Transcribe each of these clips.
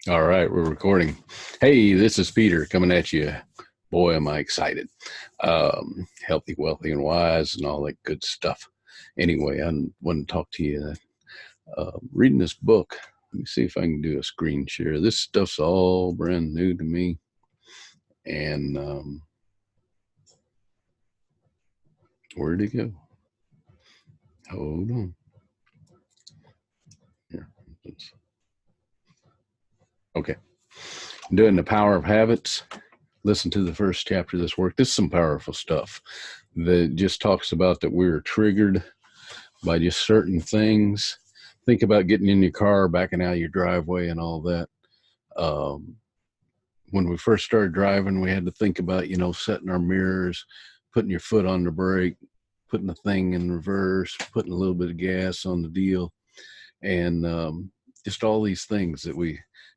All right, we're recording. Hey, this is Peter coming at you. Boy, am I excited. Healthy, wealthy, and wise, and all that good stuff. Anyway, I want to talk to you. Reading this book. Let me see if I can do a screen share. This stuff's all brand new to me. And where'd it go? Hold on. Here. Okay. Doing the power of habits. Listen to the first chapter of this work. This is some powerful stuff that just talks about that we're triggered by just certain things. Think about getting in your car, backing out of your driveway, and all that. Um, when we first started driving, we had to think about, setting our mirrors, putting your foot on the brake, putting the thing in reverse, putting a little bit of gas on the deal, and just all these things that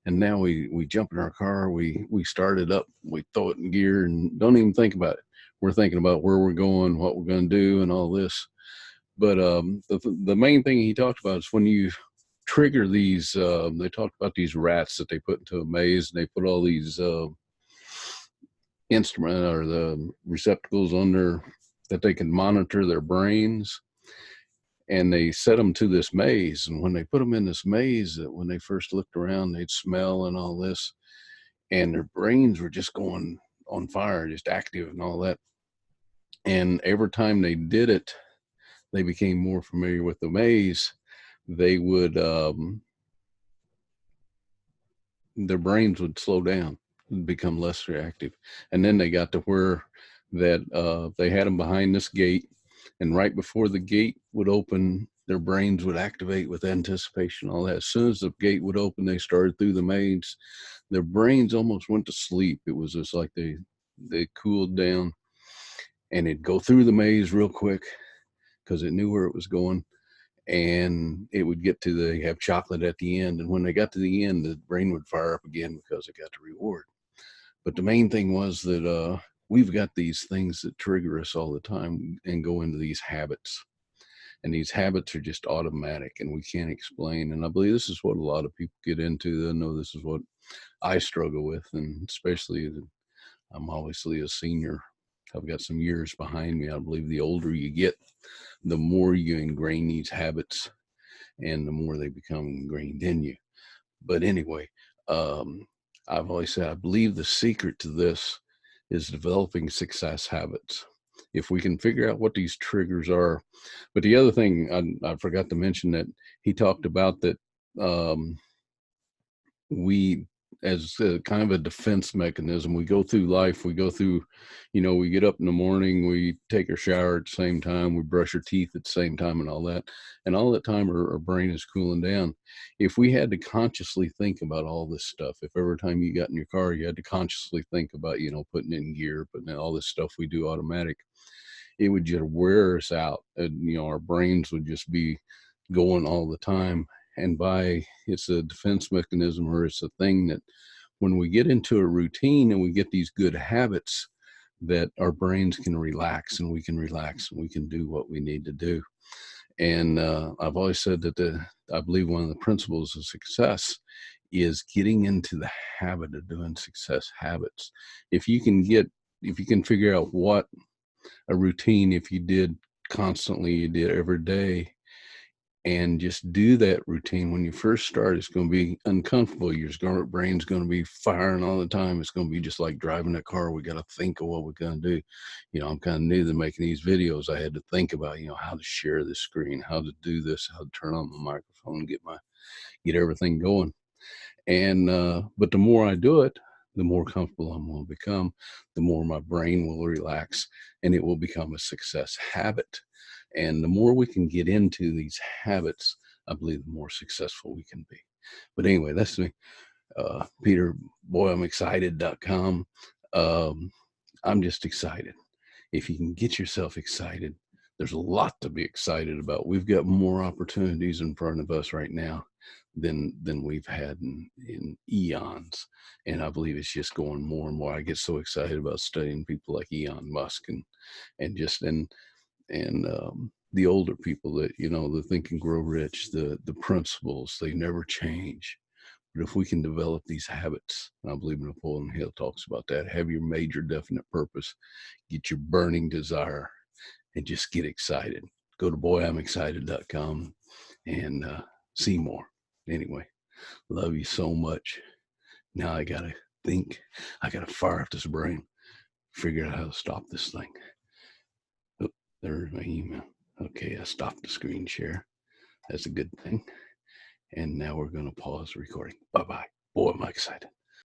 and now we jump in our car, we start it up, we throw it in gear, and don't even think about it. We're thinking about where we're going, what we're going to do, and all this. But the main thing he talked about is when you trigger these, they talked about these rats that they put into a maze, and they put all these instrument or the receptacles on their that they can monitor their brains, and they set them to this maze. And when they put them in this maze, that when they first looked around, they'd smell and all this, and their brains were just going on fire, just active and all that. And every time they did it, they became more familiar with the maze. They would their brains would slow down and become less reactive. And then they got to where that they had them behind this gate, and right before the gate would open, their brains would activate with anticipation, all that. As soon as the gate would open, they started through the maze. Their brains almost went to sleep. It was just like they cooled down, and it'd go through the maze real quick because it knew where it was going, and it would get to they have chocolate at the end, and when they got to the end, the brain would fire up again because it got the reward. But the main thing was that we've got these things that trigger us all the time and go into these habits, and these habits are just automatic and we can't explain. And I believe this is what a lot of people get into. I know this is what I struggle with, and especially I'm obviously a senior. I've got some years behind me. I believe the older you get, the more you ingrain these habits, and the more they become ingrained in you. But anyway, um, I've always said I believe the secret to this is developing success habits. If we can figure out what these triggers are. But the other thing I forgot to mention that he talked about that um, we, as a kind of a defense mechanism, we go through life, we go through, we get up in the morning, we take our shower at the same time, we brush our teeth at the same time, and all that. And all that time our brain is cooling down. If we had to consciously think about all this stuff, if every time you got in your car you had to consciously think about, putting it in gear, putting in all this stuff we do automatic, it would just wear us out. And our brains would just be going all the time. And it's a defense mechanism, or it's a thing that when we get into a routine and we get these good habits, that our brains can relax, and we can relax, and we can do what we need to do. And I've always said that I believe one of the principles of success is getting into the habit of doing success habits. If you can figure out what a routine, if you did constantly, you did every day, and just do that routine. When you first start, it's going to be uncomfortable. Your brain's going to be firing all the time. It's going to be just like driving a car. We got to think of what we're going to do. I'm kind of new to making these videos. I had to think about, how to share the screen, how to do this, how to turn on the microphone, get everything going. And but the more I do it, the more comfortable I'm going to become, the more my brain will relax, and it will become a success habit. And the more we can get into these habits, I believe the more successful we can be. But anyway, that's me. Peter, boy, I'm excited.com. I'm just excited. If you can get yourself excited, there's a lot to be excited about. We've got more opportunities in front of us right now than we've had in eons. And I believe it's just going more and more. I get so excited about studying people like Elon Musk, and the older people that, the Think and Grow Rich, the principles, they never change. But if we can develop these habits, and I believe Napoleon Hill talks about that, have your major definite purpose, get your burning desire, and just get excited. Go to boyimexcited.com and see more. Anyway, love you so much. Now I got to think. I got to fire up this brain, figure out how to stop this thing. Oh, there's my email. Okay, I stopped the screen share. That's a good thing. And now we're going to pause the recording. Bye-bye. Boy, am I excited.